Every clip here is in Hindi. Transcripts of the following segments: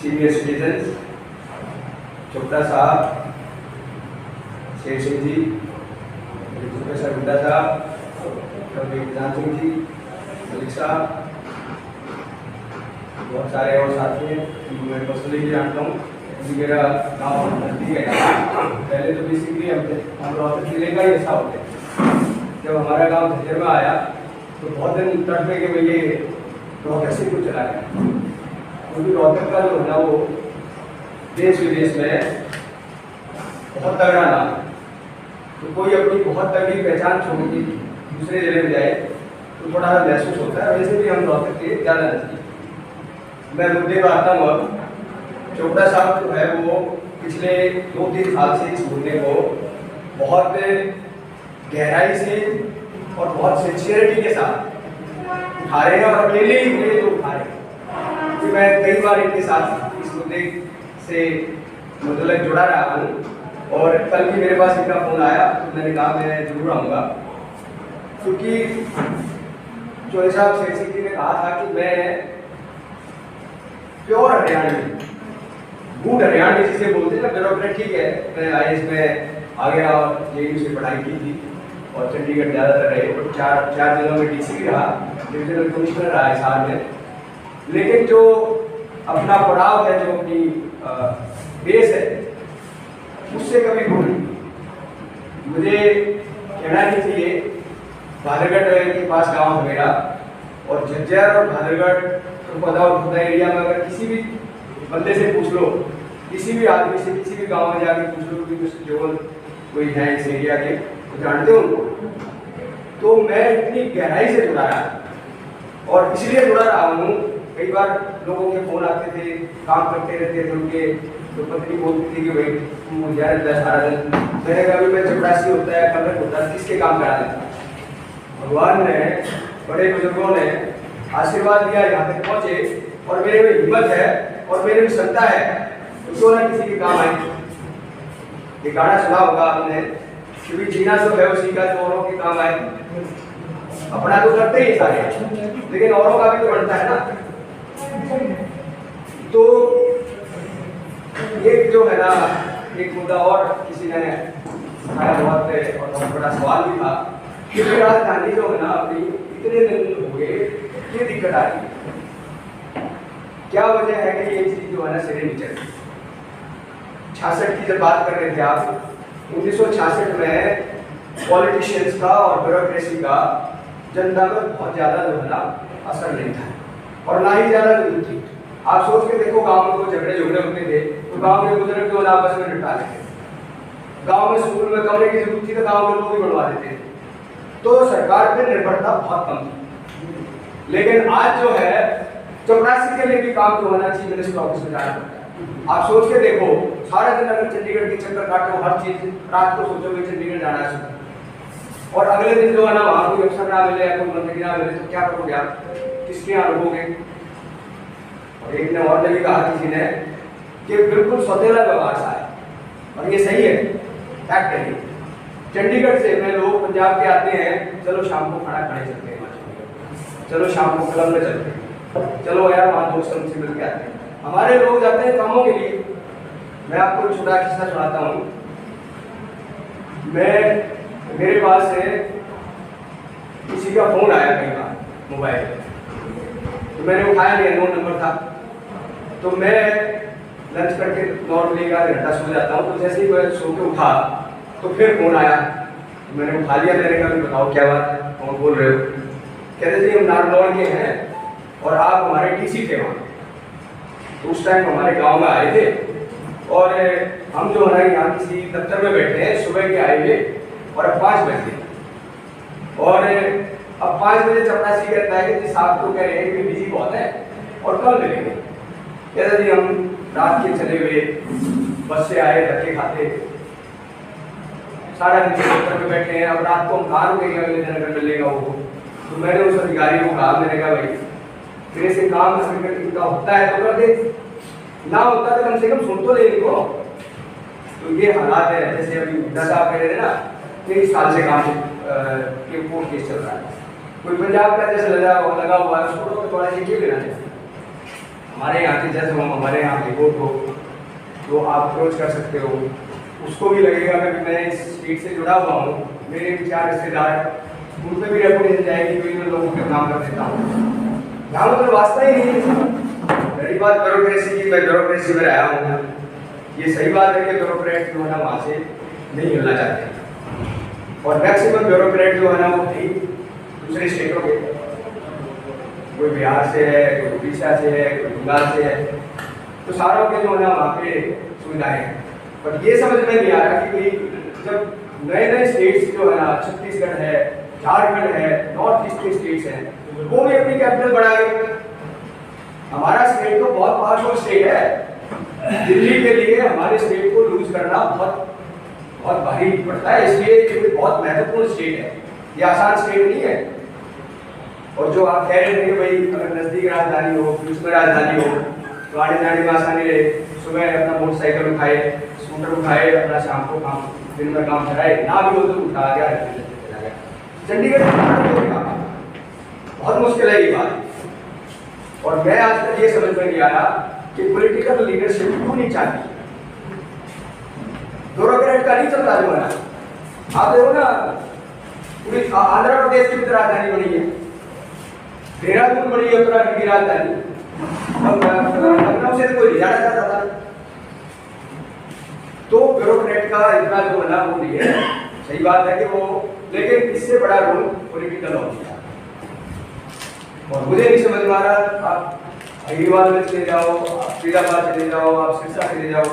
सीनियर सिटीजन चोपड़ा साहब, शेर सिंह जी, प्रोफेसर गुड्डा साहब, डॉक्टर विधान सिंह जी, मलिक साहब, बहुत सारे और साथी हैं जिनको मैं पर्सनली भी जानता हूँ। मेरा गाँव नजदीक है। पहले तो बेसिकली हम रोहतक जिले का ही हिस्सा होते हैं। जब हमारा गांव झज्जर में आया तो बहुत दिन तट पे कि भाई ये रोहतक से क्यों चला गया, क्योंकि रोहतक का जो है ना वो देश विदेश में बहुत तगड़ा नाम है। तो कोई अपनी बहुत तगड़ी पहचान छोड़ के दूसरे जिले में जाए तो थोड़ा सा महसूस होता है। वैसे भी हम रोहतक के ज़्यादा नजदीक। मैं मुद्दे पर आता हूँ। अब चोपड़ा साहब जो है वो पिछले 2-3 साल से इस मुद्दे को बहुत गहराई से और बहुत सिंसियरिटी के साथ उठा रहे हैं और अकेले ही मुझे जो उठा रहे हैं, क्योंकि मैं कई बार इनके साथ इस मुद्दे से मतलब जुड़ा रहा हूँ। और कल भी मेरे पास इनका फोन आया तो मैंने कहा मैं जरूर आऊँगा, क्योंकि चौधरी साहब शेर सिंह जी ने कहा था कि मैं प्योर हरियाणवी, गुड हरियाणवी जिसे बोलते हैं ना, ब्यूरोक्रेट। ठीक है, मैं IAS में आगे रहा और JU से पढ़ाई की थी और चंडीगढ़ ज़्यादातर रहे और चार जिलों में DC भी रहा, डिविजनल कमिश्नर रहा है साल में। लेकिन जो अपना पड़ाव है, जो अपनी बेस है, उससे कभी भूल नहीं। मुझे कहना नहीं चाहिए, भादरगढ़ के पास गाँव है मेरा और झज्जर और भादरगढ़ तो पता एरिया में अगर किसी भी बंदे से पूछ लो, किसी भी आदमी से किसी भी गांव में जाके पूछ लो कि जो कोई है इस एरिया के तो जानते हो उनको। तो मैं इतनी गहराई से जुड़ा रहा और इसलिए जुड़ा रहा हूँ। कई बार लोगों के फोन आते थे, काम करते रहते थे उनके, तो पत्नी बोलती थी कि भाई तुम मुझे सारा दिन, मैंने कहा मैं चपरासी होता है, कलर होता है, किसके काम करा देता। भगवान ने, बड़े बुजुर्गों ने आशीर्वाद दिया, यहाँ तक पहुँचे और मेरे में हिम्मत है और मेरे में क्षमता है तो क्यों ना किसी के काम आए। ये गाना सुना होगा आपने, क्योंकि जीना सब है उसी का तो औरों के काम आए। अपना तो करते ही सारे, लेकिन औरों का भी तो बनता है ना। तो एक जो है ना, एक मुद्दा और किसी ने उठाया बहुत बड़ा सवाल भी था कि राजधानी जो है ना अपनी इतने दिन हो गए, ये दिक्कत आ रही है। क्या वजह है कि ये चीज जो है ना सिरे नीचे 66 की जब बात कर रहे थे आप, 1966 में पॉलिटिशियंस का और ब्यूरोक्रेसी का जनता पर बहुत ज्यादा जो है ना असर नहीं था और ना ही ज्यादा जरूरत थी। आप सोच के देखो, गांव में कोई झगड़े होते थे तो गांव के बुजुर्ग जो है आपस में निपटा लेते। गांव में स्कूल में कमरे की जरूरत थी तो गांव के लोग ही बनवा देते। तो सरकार पर निर्भरता बहुत कम थी। लेकिन आज जो है चपरासी के लिए भी काम जो होना चाहिए मिनिस्टर ऑफिस में जाना पड़ता है। आप सोच के देखो, सारा दिन अगर चंडीगढ़ के चक्कर काटो, हर चीज रात को सोचोगे चंडीगढ़ जाना है और अगले दिन जो है ना वहां कोई अफसर ना मिले या कोई मंत्री ना मिले तो क्या करोगे आप, किसके यहाँ रुकोगे। और एक ने और भी कहा किसी ने कि बिल्कुल सौतेला व्यवहार सा है, और ये सही है, फैक्ट है। चंडीगढ़ से में लोग पंजाब के आते हैं, चलो शाम को खाना खाने चलते हैं, चलो शाम को क्लब में चलते हैं, चलो यार वहाँ दोस्त से मिल के आते हैं। हमारे लोग जाते हैं कामों के लिए। मैं आपको छोटा किस्सा सुनाता हूँ। मेरे पास से किसी का फोन आया कहीं का मोबाइल, तो मैंने उठाया नहीं, अननोन नंबर था। तो मैं लंच करके नॉर्मली 1 घंटा सो जाता हूँ, तो जैसे ही मैं सो के उठा तो फिर फोन आया, तो मैंने उठा लिया। मैंने कहा बताओ क्या बात है, कौन बोल रहे हो। कहते थे हम नारनौल के हैं और आप हमारे DC थे वहाँ। तो उस टाइम हमारे गांव में आए थे और हम जो है यहाँ किसी दफ्तर में बैठे हैं, सुबह के आए हुए और अब 5 बजे और अब 5 बजे चपरासी कहता है कि साहब तो कह रहे हैं कि बिजी बहुत है और कल मिलेंगे। कहते जी हम रात के चले हुए, बस से आए, धक्के खाते, सारा दिन दफ्तर में बैठे हैं, अब रात को हम कहाँ रुकेंगे, अगले दिन अगर मिलेगा वो। तो मैंने उस अधिकारी को कहा, मैंने कहा भाई मेरे से काम इनका होता है तो कर दे, ना होता तो कम से कम सुन तो ले इनको। तो ये हालात है। जैसे अभी गुड्डा साहब कह रहे थे ना, 23 साल से काम के कोर्ट केस चल रहा है, कोई पंजाब का जैसे लगा हुआ है, उसको तो थोड़ा ये क्यों लेना चाहिए। हमारे यहाँ के जज हो, हमारे यहाँ की कोर्ट हो, तो आप अप्रोच कर सकते हो। उसको भी लगेगा कि मैं इस स्टेट से जुड़ा हुआ हूँ, मेरे 4 रिश्तेदार, उन पर भी रेपुटेशन जाएगी कि इन लोगों के काम कर देता हूँ। यहाँ मतलब वास्ता ही नहीं है। रही बात ब्यूरोक्रेसी की, मैं ब्यूरोक्रेसी में रहा हूँ। ये सही बात है कि ब्यूरोक्रेट जो है ना वहाँ से नहीं मिलना चाहते, और मैक्सिमम ब्यूरोक्रेट जो है ना वो भी दूसरे स्टेटों के, कोई बिहार से है, कोई उड़ीसा से है, कोई बंगाल से है, तो सारों के जो है ना वहाँ पे सुविधाएं हैं। पर ये समझ में नहीं आ रहा कि जब नए नए स्टेट्स जो है ना, छत्तीसगढ़ है, झारखंड है, नॉर्थ ईस्ट के स्टेट्स हैं, वो भी अपनी कैपिटल बढ़ा गए। हमारा स्टेट तो बहुत पावरफुल स्टेट है, दिल्ली के लिए हमारे स्टेट को लूज करना बहुत बहुत भारी पड़ता है, इसलिए ये बहुत महत्वपूर्ण स्टेट है, ये आसान स्टेट नहीं है। और जो आप कह रहे थे कि भाई अगर नजदीक राजधानी हो, बीच में राजधानी हो, तो आने जाने में आसानी रहे, सुबह अपना मोटरसाइकिल उठाए, स्कूटर उठाए, अपना शाम को काम, दिन में काम कराए, ना भी हो तो उठा गया, चला गया। चंडीगढ़ में बहुत मुश्किल है ये बात। और मैं आज तक ये समझ में नहीं आया कि पॉलिटिकल लीडरशिप क्यों नहीं चाहती। ब्यूरोक्रेट का नहीं चलता जो है ना, आप देखो ना, पूरी आंध्र प्रदेश की राजधानी बनी है, देहरादून बड़ी है उत्तराखंड की राजधानी, लखनऊ से तो कोई नहीं जाना चाहता था। तो ब्यूरोक्रेट का इतना जो है ना वो नहीं है, सही बात है कि वो, लेकिन इससे बड़ा रोल पॉलिटिकल होता है। और मुझे नहीं समझ में आ रहा, आप अग्रवाल में चले जाओ, आप फरीदाबाद चले जाओ, आप सिरसा चले जाओ,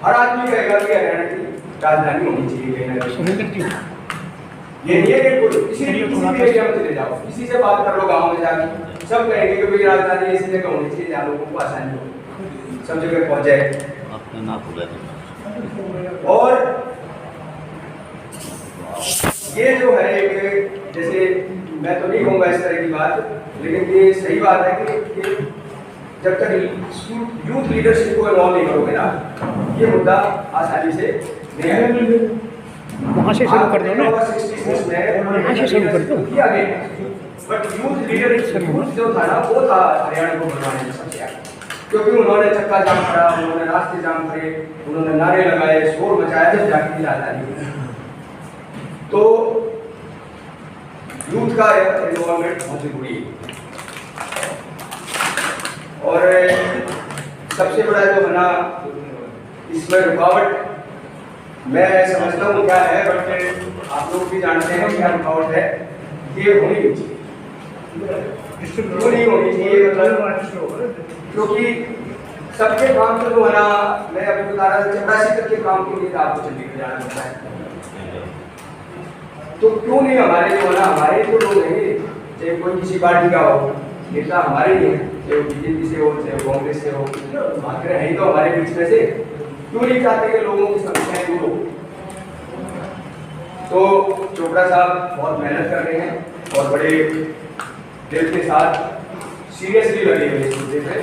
हर आदमी कहेगा कि हरियाणा की राजधानी होनी चाहिए। ये नहीं है कि किसी भी एरिया में चले जाओ, किसी से बात कर लो गांव में जाके, सब कहेंगे कि भाई राजधानी ऐसी जगह होनी चाहिए जहाँ लोगों को आसानी हो, सब जगह पहुंच जाए। आपने ना बोला। और ये जो है कि जैसे मैं तो नहीं कहूँगा इस तरह की बात, लेकिन ये सही बात है कि जब तक यूथ लीडरशिप को इन्वॉल्व नहीं करोगे ना, ये मुद्दा आसानी से नहीं आएगा। वहाँ से शुरू कर दो ना, वहाँ से शुरू कर दो। बट यूथ लीडरशिप जो था ना, वो था हरियाणा को बनवाने में सबसे आगे, क्योंकि उन्होंने चक्का जाम करा, उन्होंने रास्ते जाम करे, उन्होंने नारे लगाए, शोर मचाया, जब जाके राजधानी। तो यूथ का इन्वॉल्वमेंट बहुत जरूरी है। और सबसे बड़ा जो है ना इसमें रुकावट मैं समझता हूँ क्या है, बट आप लोग भी जानते हैं क्या रुकावट है, ये होनी नहीं चाहिए, क्यों नहीं होनी चाहिए, मतलब क्योंकि सबके काम तो जो है ना, मैं अभी बता रहा था 84 तक के काम के लिए आपको चंडीगढ़ जाना पड़ता है, तो क्यों नहीं हमारे जो है ना, हमारे तो लोग नहीं, चाहे कोई किसी पार्टी का हो, नेता हमारे नहीं है, चाहे वो बीजेपी से हो, चाहे वो कांग्रेस से हो, आखिर है ही तो हमारे बीच में से, क्यों नहीं चाहते कि लोगों की समस्याएं दूर हो। तो चोपड़ा साहब बहुत मेहनत कर रहे हैं और बड़े दिल के साथ सीरियसली लगे हुए इस मुद्दे पे।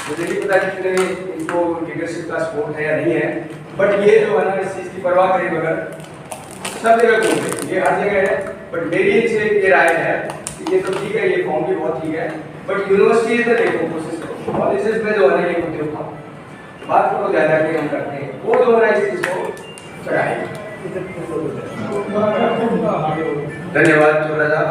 मुझे नहीं पता कितने इनको लीडरशिप का सपोर्ट है या नहीं है, बट ये जो है ना इस चीज़ की परवाह करे बगैर सब जगह घूमते, ये हर जगह है। बट मेरी इनसे ये राय है कि ये तो ठीक है, ये फॉर्म भी बहुत ठीक है, बट यूनिवर्सिटीज में देखो, कोशिश करो, कॉलेजेस में जो है ना ये मुद्दे उठाओ, बात को ज़्यादा कि हम करते हैं, वो जो है ना इस चीज़ को चढ़ाएंगे। धन्यवाद चोपड़ा साहब।